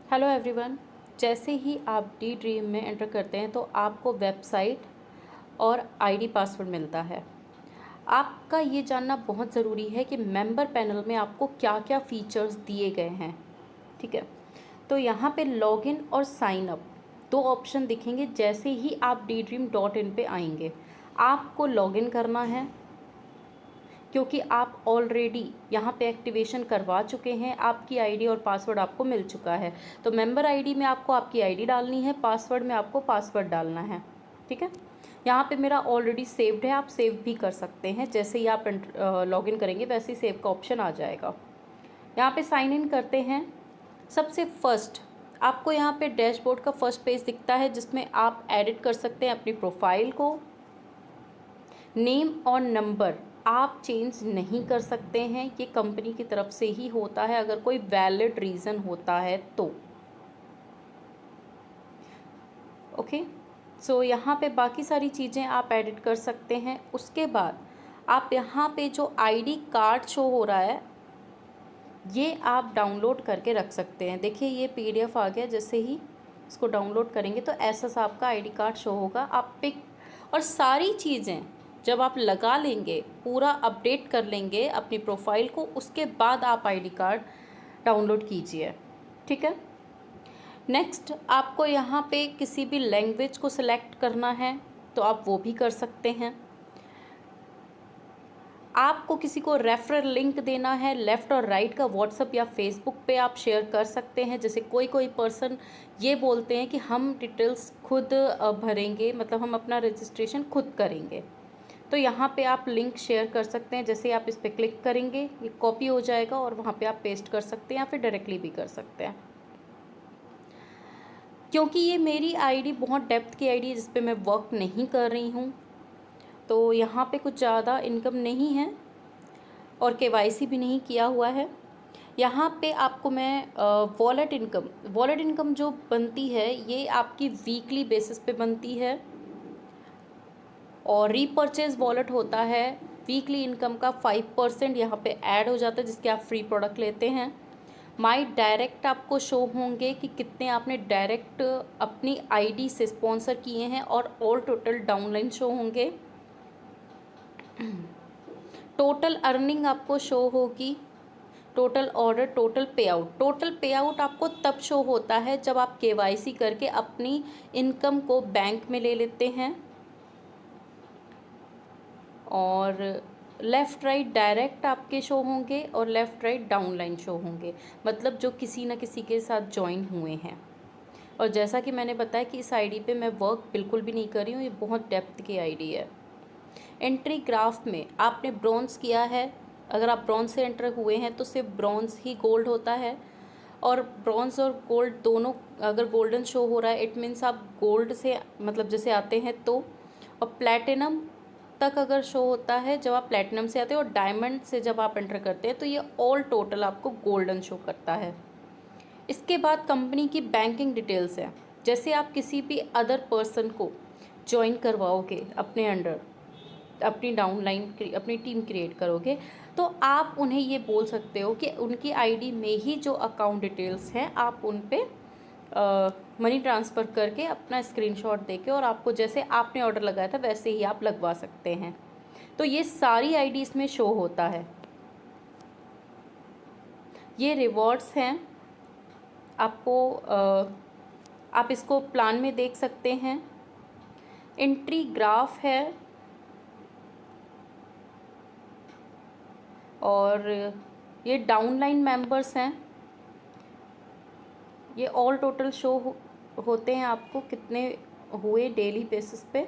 Hello everyone. जैसे ही आप D dream में एंटर करते हैं तो आपको वेबसाइट और आईडी पासवर्ड मिलता है। आपका ये जानना बहुत ज़रूरी है कि मेंबर पैनल में आपको क्या क्या फ़ीचर्स दिए गए हैं। ठीक है, तो यहाँ पे लॉगिन और साइन अप दो ऑप्शन दिखेंगे। जैसे ही आप ddream.in पे आएंगे आपको लॉगिन करना है, क्योंकि आप ऑलरेडी यहाँ पे एक्टिवेशन करवा चुके हैं। आपकी आईडी और पासवर्ड आपको मिल चुका है। तो मेंबर आईडी में आपको आपकी आईडी डालनी है, पासवर्ड में आपको पासवर्ड डालना है। ठीक है, यहाँ पे मेरा ऑलरेडी सेव्ड है, आप सेव भी कर सकते हैं। जैसे ही आप लॉगिन करेंगे वैसे ही सेव का ऑप्शन आ जाएगा। यहाँ पे साइन इन करते हैं। सबसे फर्स्ट आपको यहाँ पे डैशबोर्ड का फर्स्ट पेज दिखता है, जिसमें आप एडिट कर सकते हैं अपनी प्रोफाइल को। नेम और नंबर आप चेंज नहीं कर सकते हैं, ये कंपनी की तरफ से ही होता है अगर कोई वैलिड रीज़न होता है तो। ओके, सो यहाँ पे बाकी सारी चीज़ें आप एडिट कर सकते हैं। उसके बाद आप यहाँ पे जो आईडी कार्ड शो हो रहा है ये आप डाउनलोड करके रख सकते हैं। देखिए ये पीडीएफ आ गया। जैसे ही इसको डाउनलोड करेंगे तो ऐसा सा आपका आईडी कार्ड शो होगा। आप पिक और सारी चीज़ें जब आप लगा लेंगे, पूरा अपडेट कर लेंगे अपनी प्रोफाइल को, उसके बाद आप आईडी कार्ड डाउनलोड कीजिए। ठीक है, नेक्स्ट आपको यहाँ पे किसी भी लैंग्वेज को सिलेक्ट करना है तो आप वो भी कर सकते हैं। आपको किसी को रेफरल लिंक देना है, लेफ़्ट और राइट का व्हाट्सअप या फेसबुक पे आप शेयर कर सकते हैं। जैसे कोई पर्सन ये बोलते हैं कि हम डिटेल्स खुद भरेंगे, मतलब हम अपना रजिस्ट्रेशन खुद करेंगे, तो यहाँ पे आप लिंक शेयर कर सकते हैं। जैसे आप इस पर क्लिक करेंगे ये कॉपी हो जाएगा और वहाँ पे आप पेस्ट कर सकते हैं या फिर डायरेक्टली भी कर सकते हैं। क्योंकि ये मेरी आईडी बहुत डेप्थ की आईडी है जिस पे मैं वर्क नहीं कर रही हूँ, तो यहाँ पे कुछ ज़्यादा इनकम नहीं है और केवाईसी भी नहीं किया हुआ है। यहाँ पे आपको मैं वॉलेट इनकम जो बनती है ये आपकी वीकली बेसिस पे बनती है, और रीपर्चेज वॉलेट होता है। वीकली इनकम का 5% यहाँ पे ऐड हो जाता है जिसके आप फ्री प्रोडक्ट लेते हैं। माई डायरेक्ट आपको शो होंगे कि कितने आपने डायरेक्ट अपनी आईडी से स्पॉन्सर किए हैं, और ऑल टोटल डाउनलाइन शो होंगे। टोटल अर्निंग आपको शो होगी, टोटल ऑर्डर, टोटल पे आउट आपको तब शो होता है जब आप केवाईसी करके अपनी इनकम को बैंक में ले लेते हैं। और लेफ़्ट राइट डायरेक्ट आपके शो होंगे और लेफ़्ट राइट डाउनलाइन शो होंगे, मतलब जो किसी न किसी के साथ ज्वाइन हुए हैं। और जैसा कि मैंने बताया कि इस आईडी पे मैं वर्क बिल्कुल भी नहीं कर रही हूँ, ये बहुत डेप्थ की आईडी है। एंट्री ग्राफ में आपने ब्रॉन्ज़ किया है, अगर आप ब्रॉन्ज़ से एंटर हुए हैं तो सिर्फ ब्रॉन्ज़ ही गोल्ड होता है। और ब्रॉन्ज़ और गोल्ड दोनों अगर गोल्डन शो हो रहा है इट मीन्स आप गोल्ड से मतलब जैसे आते हैं तो। और प्लैटिनम तक अगर शो होता है जब आप प्लैटिनम से आते हैं, और डायमंड से जब आप एंटर करते हैं तो ये ऑल टोटल आपको गोल्डन शो करता है। इसके बाद कंपनी की बैंकिंग डिटेल्स है। जैसे आप किसी भी अदर पर्सन को ज्वाइन करवाओगे अपने अंडर, अपनी डाउनलाइन अपनी टीम क्रिएट करोगे, तो आप उन्हें ये बोल सकते हो कि उनकी आईडी में ही जो अकाउंट डिटेल्स हैं आप उन पे मनी ट्रांसफ़र करके अपना स्क्रीनशॉट देके, और आपको जैसे आपने ऑर्डर लगाया था वैसे ही आप लगवा सकते हैं। तो ये सारी आईडी इसमें शो होता है। ये रिवॉर्ड्स हैं, आपको आप इसको प्लान में देख सकते हैं। एंट्री ग्राफ है, और ये डाउनलाइन मेंबर्स हैं। ये ऑल टोटल शो होते हैं आपको कितने हुए डेली बेसिस पे।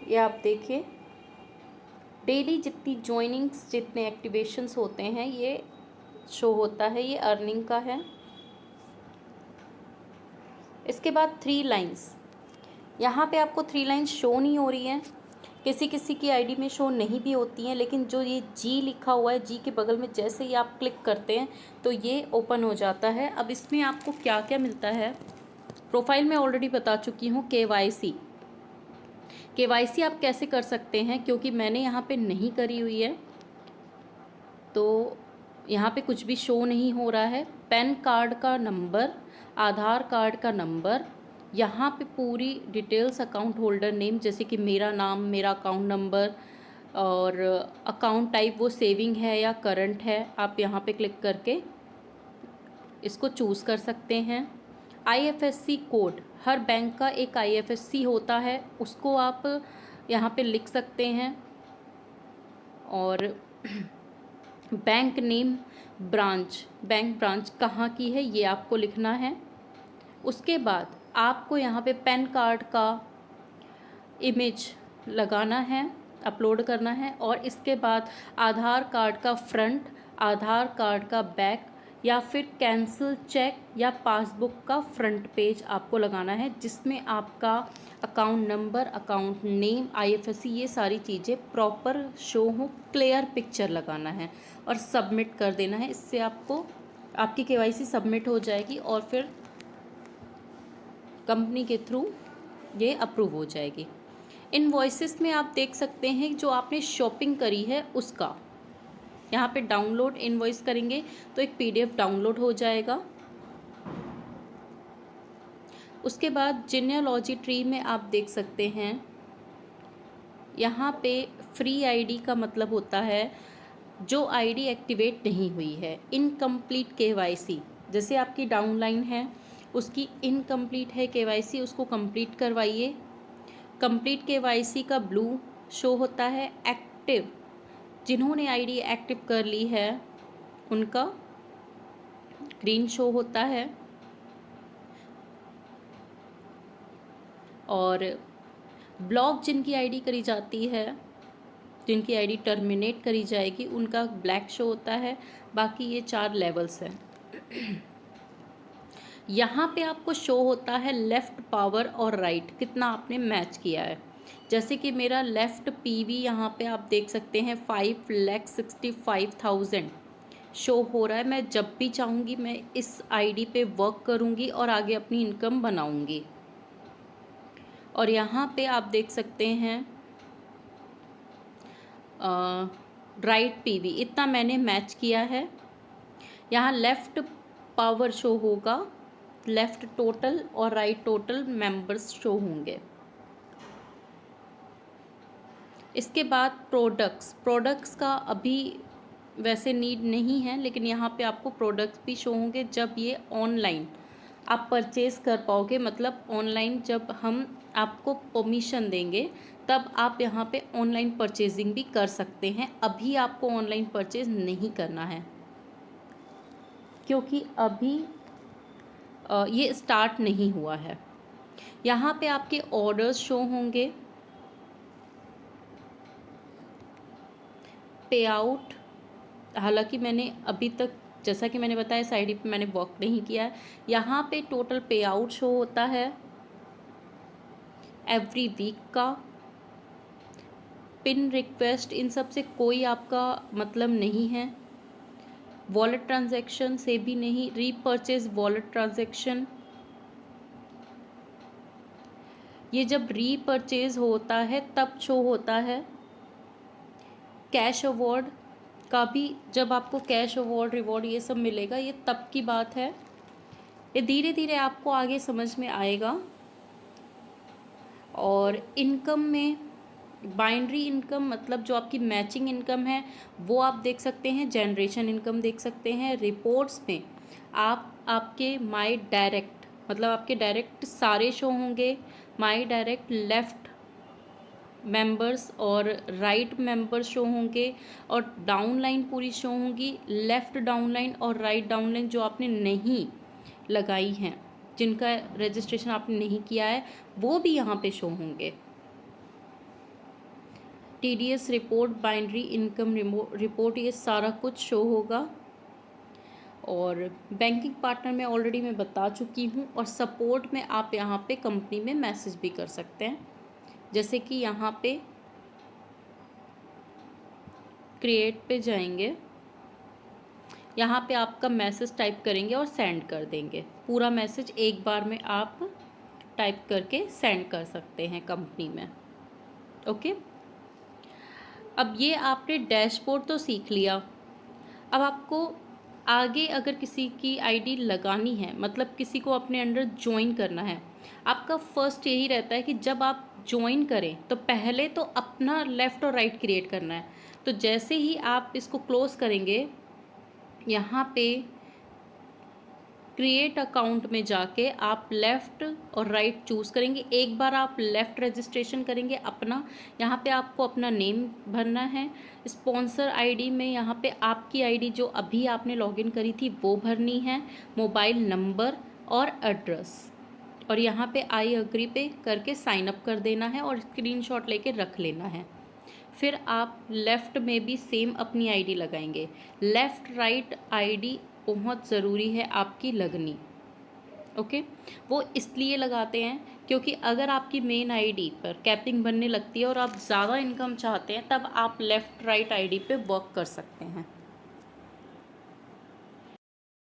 ये आप देखिए डेली जितनी ज्वाइनिंग्स जितने एक्टिवेशंस होते हैं ये शो होता है। ये अर्निंग का है। इसके बाद 3 लाइंस, यहाँ पे आपको 3 लाइंस शो नहीं हो रही हैं, किसी किसी की आईडी में शो नहीं भी होती हैं, लेकिन जो ये जी लिखा हुआ है, जी के बगल में जैसे ही आप क्लिक करते हैं तो ये ओपन हो जाता है। अब इसमें आपको क्या क्या मिलता है, प्रोफाइल में ऑलरेडी बता चुकी हूँ। केवाईसी आप कैसे कर सकते हैं, क्योंकि मैंने यहाँ पे नहीं करी हुई है, तो यहाँ पे कुछ भी शो नहीं हो रहा है। पैन कार्ड का नंबर, आधार कार्ड का नंबर, यहाँ पे पूरी डिटेल्स, अकाउंट होल्डर नेम जैसे कि मेरा नाम, मेरा अकाउंट नंबर, और अकाउंट टाइप वो सेविंग है या करंट है, आप यहाँ पे क्लिक करके इसको चूज़ कर सकते हैं। IFSC कोड, हर बैंक का एक IFSC होता है, उसको आप यहाँ पे लिख सकते हैं। और bank name, branch, bank branch कहाँ की है ये आपको लिखना है। उसके बाद आपको यहाँ पे पैन कार्ड का इमेज लगाना है, अपलोड करना है। और इसके बाद आधार कार्ड का फ्रंट, आधार कार्ड का बैक, या फिर कैंसिल चेक या पासबुक का फ्रंट पेज आपको लगाना है, जिसमें आपका account number, account name, IFSC ये सारी चीज़ें प्रॉपर शो हो। क्लियर पिक्चर लगाना है और सबमिट कर देना है। इससे आपको आपकी KYC सबमिट हो जाएगी और फिर कंपनी के थ्रू ये अप्रूव हो जाएगी। इनवॉइसेस में आप देख सकते हैं जो आपने शॉपिंग करी है उसका, यहाँ पे डाउनलोड इनवॉइस करेंगे तो एक PDF डाउनलोड हो जाएगा। उसके बाद जीनियोलॉजी ट्री में आप देख सकते हैं, यहाँ पे फ्री ID का मतलब होता है जो ID एक्टिवेट नहीं हुई है। इनकम्प्लीट KYC, जैसे आपकी डाउनलाइन है उसकी इनकम्प्लीट है KYC, उसको कंप्लीट करवाइए। कंप्लीट KYC का ब्लू शो होता है। एक्टिव, जिन्होंने ID एक्टिव कर ली है उनका ग्रीन शो होता है। और ब्लॉक जिनकी ID करी जाती है, जिनकी ID टर्मिनेट करी जाएगी, उनका ब्लैक शो होता है। बाकी ये 4 लेवल्स हैं। यहाँ पे आपको शो होता है लेफ़्ट पावर और राइट, कितना आपने मैच किया है। जैसे कि मेरा लेफ़्ट PV यहाँ पे आप देख सकते हैं 5,65,000 शो हो रहा है। मैं जब भी चाहूँगी मैं इस ID पे वर्क करूँगी और आगे अपनी इनकम बनाऊँगी। और यहाँ पे आप देख सकते हैं राइट PV, इतना मैंने मैच किया है। यहाँ लेफ़्ट पावर शो होगा, लेफ़्ट टोटल और राइट टोटल मेंबर्स शो होंगे। इसके बाद प्रोडक्ट्स का अभी वैसे नीड नहीं है, लेकिन यहाँ पे आपको प्रोडक्ट्स भी शो होंगे जब ये ऑनलाइन आप परचेज़ कर पाओगे। मतलब ऑनलाइन जब हम आपको परमिशन देंगे तब आप यहाँ पे ऑनलाइन परचेजिंग भी कर सकते हैं। अभी आपको ऑनलाइन परचेज नहीं करना है क्योंकि अभी ये स्टार्ट नहीं हुआ है। यहाँ पे आपके ऑर्डर्स शो होंगे, पे आउट। हालांकि मैंने अभी तक, जैसा कि मैंने बताया, इस ID पे मैंने वर्क नहीं किया है। यहाँ पे टोटल पे आउट शो होता है एवरी वीक का। पिन रिक्वेस्ट, इन सब से कोई आपका मतलब नहीं है। वॉलेट ट्रांजैक्शन से भी नहीं। रीपरचेज वॉलेट ट्रांजैक्शन, ये जब रीपरचेज होता है तब शो होता है। कैश अवॉर्ड का भी, जब आपको कैश अवॉर्ड, रिवॉर्ड ये सब मिलेगा, ये तब की बात है। ये धीरे धीरे आपको आगे समझ में आएगा। और इनकम में बाइनरी इनकम, मतलब जो आपकी मैचिंग इनकम है वो आप देख सकते हैं। जनरेशन इनकम देख सकते हैं। रिपोर्ट्स में आप आपके माई डायरेक्ट, मतलब आपके डायरेक्ट सारे शो होंगे। माई डायरेक्ट लेफ़्ट मेंबर्स और राइट मेंबर्स शो होंगे। और डाउनलाइन पूरी शो होंगी। लेफ़्ट डाउनलाइन और राइट डाउनलाइन जो आपने नहीं लगाई हैं, जिनका रजिस्ट्रेशन आपने नहीं किया है, वो भी यहाँ पे शो होंगे। TDS report, binary income report, ये सारा कुछ शो होगा। और बैंकिंग पार्टनर में ऑलरेडी मैं बता चुकी हूँ। और सपोर्ट में आप यहाँ पे कंपनी में मैसेज भी कर सकते हैं, जैसे कि यहाँ पे क्रिएट पे जाएंगे, यहाँ पे आपका मैसेज टाइप करेंगे और सेंड कर देंगे। पूरा मैसेज एक बार में आप टाइप करके सेंड कर सकते हैं कंपनी में। ओके, अब ये आपने डैशबोर्ड तो सीख लिया। अब आपको आगे अगर किसी की आईडी लगानी है, मतलब किसी को अपने अंडर ज्वाइन करना है, आपका फर्स्ट यही रहता है कि जब आप ज्वाइन करें तो पहले तो अपना लेफ़्ट और राइट क्रिएट करना है। तो जैसे ही आप इसको क्लोज़ करेंगे, यहाँ पे क्रिएट अकाउंट में जाके आप लेफ़्ट और राइट चूज़ करेंगे। एक बार आप लेफ़्ट रजिस्ट्रेशन करेंगे अपना, यहाँ पे आपको अपना नेम भरना है। स्पॉन्सर आईडी में यहाँ पे आपकी आईडी जो अभी आपने लॉगिन करी थी वो भरनी है, मोबाइल नंबर और एड्रेस, और यहाँ पे आई एग्री पे करके साइन अप कर देना है और स्क्रीनशॉट लेके रख लेना है। फिर आप लेफ़्ट में भी सेम अपनी आईडी लगाएंगे। लेफ़्ट राइट आईडी बहुत ज़रूरी है आपकी लगनी। ओके, वो इसलिए लगाते हैं क्योंकि अगर आपकी मेन आईडी पर कैपिंग बनने लगती है और आप ज़्यादा इनकम चाहते हैं, तब आप लेफ़्ट राइट आईडी पे वर्क कर सकते हैं।